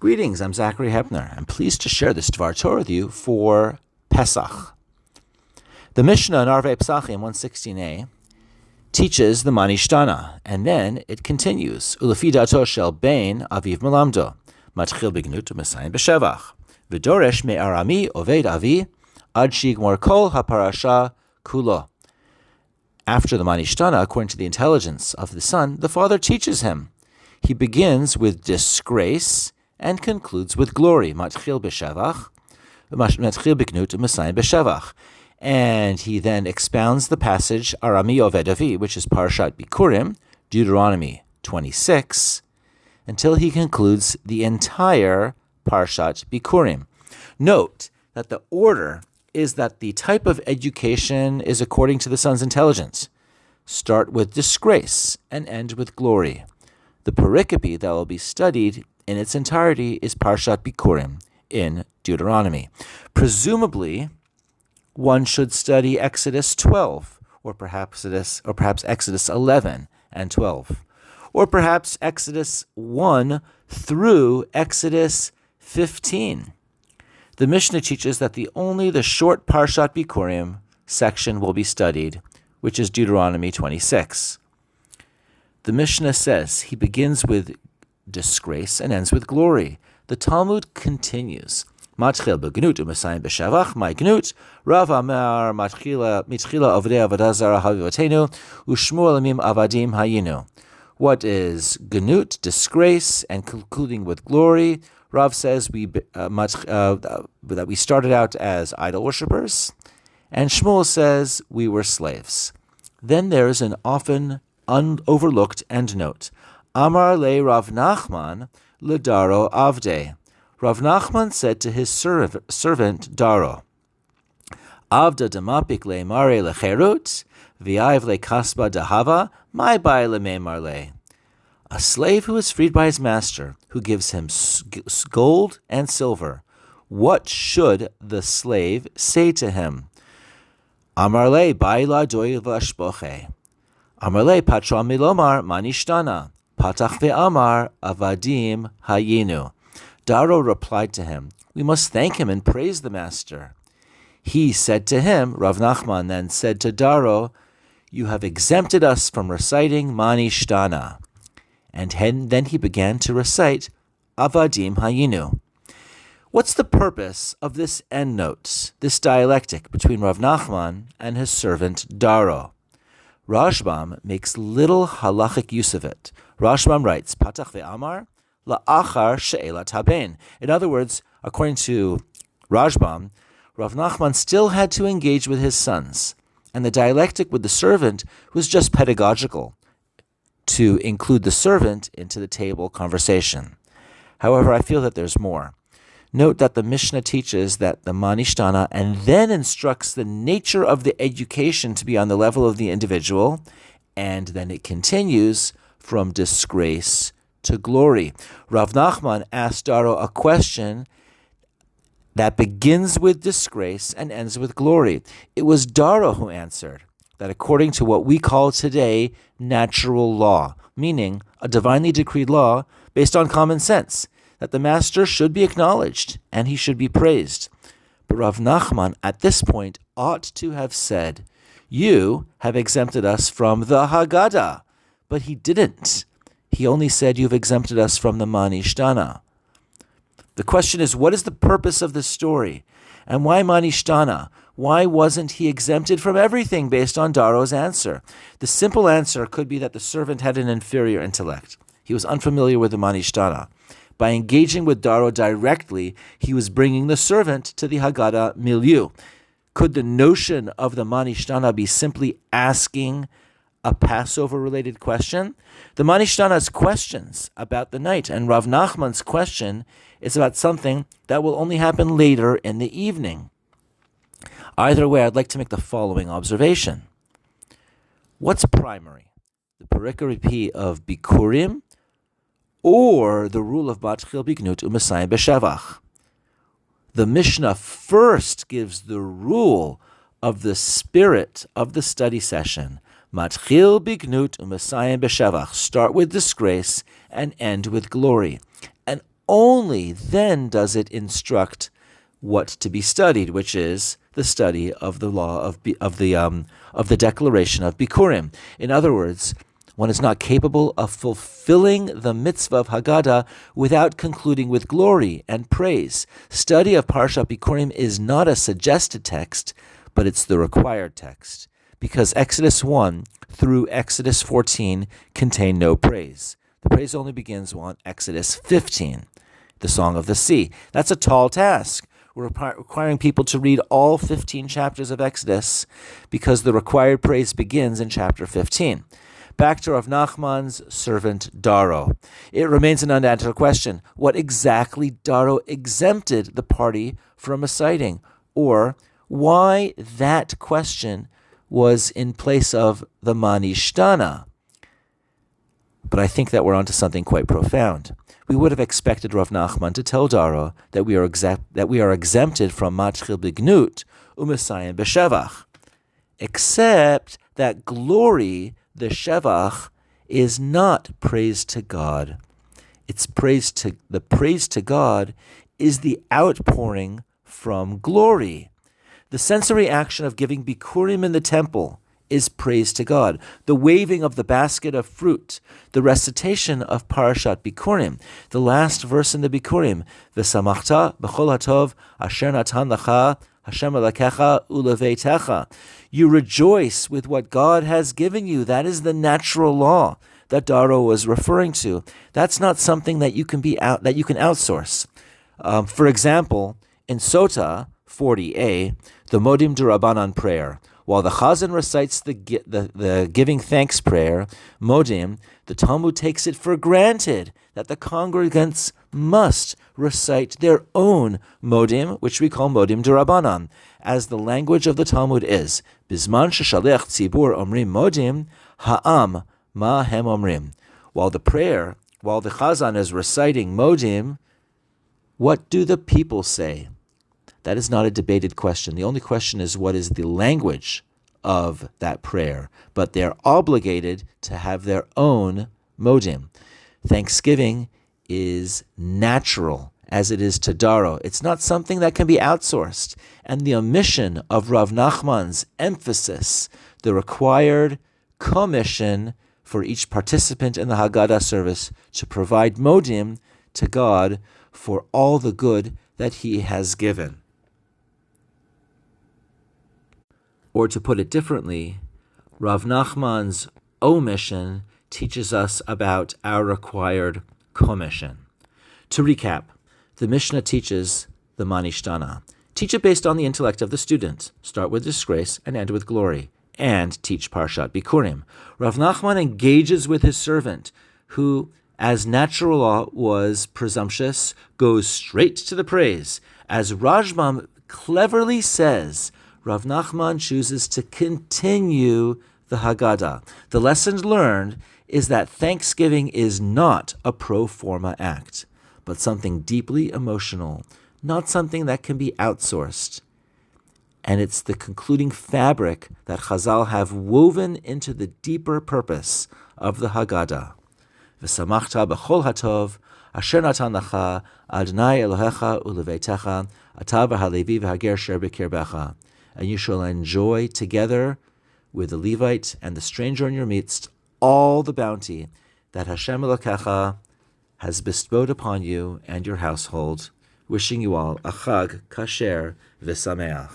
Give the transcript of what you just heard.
Greetings, I'm Zachary Hepner. I'm pleased to share this Dvar Torah with you for Pesach. The Mishnah in Arvei Pesachim 116a teaches the nishtana, and then it continues. Ulefi dato shel bein aviv melamdo, matchil bignut u'mesayin b'shevach, v'doresh me'arami oved avi, ad shigmor kol haparasha kulo. After the nishtana, according to the intelligence of the son, the father teaches him. He begins with disgrace and concludes with glory. Matchil b'shevach, matchil bignut u'mesayin b'shevach. And he then expounds the passage Arami Oved Avi, which is Parshat Bikurim, Deuteronomy 26, until he concludes the entire Parshat Bikurim. Note that the order is that the type of education is according to the son's intelligence. Start with disgrace and end with glory. The pericope that will be studied in its entirety is Parshat Bikurim in Deuteronomy. Presumably, one should study Exodus 12, or perhaps Exodus 11 and 12, or perhaps Exodus 1 through Exodus 15. The Mishnah teaches that only the short Parshat Bikurim section will be studied, which is Deuteronomy 26. The Mishnah says he begins with disgrace and ends with glory. The Talmud continues. Matchil begnut u'mesayin b'shevach, my gnut, Rav Amar mitchila avdei avodah zara havivotenu, u'shmuel amim avadim hayinu. What is gnut, disgrace, and concluding with glory? Rav says that we started out as idol worshippers, and Shmuel says we were slaves. Then there is an often overlooked endnote. Amar le Rav Nachman ledaro avdei. Rav Nachman said to his servant Daro, Avda demapik le mare lecherut, v'ayv le kasba dahava, my bai le marle. A slave who is freed by his master, who gives him gold and silver, what should the slave say to him? Amarle bai la doy v'ashboche. Amarle patra milomar manishtana, patach ve'amar avadim hayinu. Daro replied to him, we must thank him and praise the master. He said to him, Rav Nachman then said to Daro, you have exempted us from reciting nishtana. And then he began to recite avadim hayinu. What's the purpose of this endnote, this dialectic between Rav Nachman and his servant Daro? Razbag makes little halachic use of it. Razbag writes, patach ve'amar, la'achar she'elat haben. In other words, according to Razbag, Rav Nachman still had to engage with his sons, and the dialectic with the servant was just pedagogical, to include the servant into the table conversation. However, I feel that there's more. Note that the Mishnah teaches that the nishtana and then instructs the nature of the education to be on the level of the individual, and then it continues from disgrace to glory. Rav Nachman asked Daro a question that begins with disgrace and ends with glory. It was Daro who answered that according to what we call today natural law, meaning a divinely decreed law based on common sense, that the master should be acknowledged and he should be praised. But Rav Nachman at this point ought to have said, you have exempted us from the Hagaddah, but he didn't. He only said, you've exempted us from the nishtana. The question is, what is the purpose of this story? And why nishtana? Why wasn't he exempted from everything based on Daro's answer? The simple answer could be that the servant had an inferior intellect. He was unfamiliar with the nishtana. By engaging with Daro directly, he was bringing the servant to the Haggadah milieu. Could the notion of the nishtana be simply asking a Passover-related question? The nishtana's questions about the night, and Rav Nachman's question is about something that will only happen later in the evening. Either way, I'd like to make the following observation. What's primary? The pericope of Bikurim or the rule of matchil bignut u'mesayin b'shevach? The Mishnah first gives the rule of the spirit of the study session. Matchil bignut u'mesayin b'shevach. Start with disgrace and end with glory. And only then does it instruct what to be studied, which is the study of the law of the declaration of Bikurim. In other words, one is not capable of fulfilling the mitzvah of Haggadah without concluding with glory and praise. Study of Parshat Bikurim is not a suggested text, but it's the required text, because Exodus 1 through Exodus 14 contain no praise. The praise only begins on Exodus 15, the Song of the Sea. That's a tall task. We're requiring people to read all 15 chapters of Exodus because the required praise begins in chapter 15. Back to Rav Nachman's servant Daro. It remains an unanswered question. What exactly Daro exempted the party from reciting? Or why that question was in place of the nishtana? But I think that we're onto something quite profound. We would have expected Rav Nachman to tell Daro that we are exempted from matchil bignut u'mesayim b'shevach, except that glory, the shevach, is not praise to God. The praise to God is the outpouring from glory. The sensory action of giving bikurim in the temple is praise to God. The waving of the basket of fruit, the recitation of Parashat Bikurim, the last verse in the Bikurim, V'samachta b'chol hatov asher natan lacha Hashem elakecha uleveitecha. You rejoice with what God has given you. That is the natural law that Daro was referring to. That's not something that you can outsource. For example, in Sota 40a, the Modim D'Rabbanan prayer, while the Chazan recites the giving thanks prayer, Modim, the Talmud takes it for granted that the congregants must recite their own Modim, which we call Modim D'Rabbanan, as the language of the Talmud is, Bizman sheshalech tzibur omrim Modim, ha'am ma hem omrim. While the Chazan is reciting Modim, what do the people say? That is not a debated question. The only question is what is the language of that prayer. But they're obligated to have their own modim. Thanksgiving is natural, as it is to Daro. It's not something that can be outsourced. And the omission of Rav Nachman's emphasis, the required commission for each participant in the Haggadah service to provide modim to God for all the good that he has given. Or to put it differently, Rav Nachman's omission teaches us about our required commission. To recap, the Mishnah teaches the nishtana. Teach it based on the intellect of the student. Start with disgrace and end with glory. And teach Parshat Bikurim. Rav Nachman engages with his servant, who, as natural law was presumptuous, goes straight to the praise. As Rashbam cleverly says, Rav Nachman chooses to continue the Haggadah. The lesson learned is that thanksgiving is not a pro forma act, but something deeply emotional, not something that can be outsourced. And it's the concluding fabric that Chazal have woven into the deeper purpose of the Haggadah. V'samachta b'chol hatov asher natan lacha Adonai Elohecha uleveitecha ata v'halevi v'hager sher b'kirbecha. And you shall enjoy together with the Levite and the stranger in your midst all the bounty that Hashem Elokecha has bestowed upon you and your household. Wishing you all a Chag Kasher V'Sameach.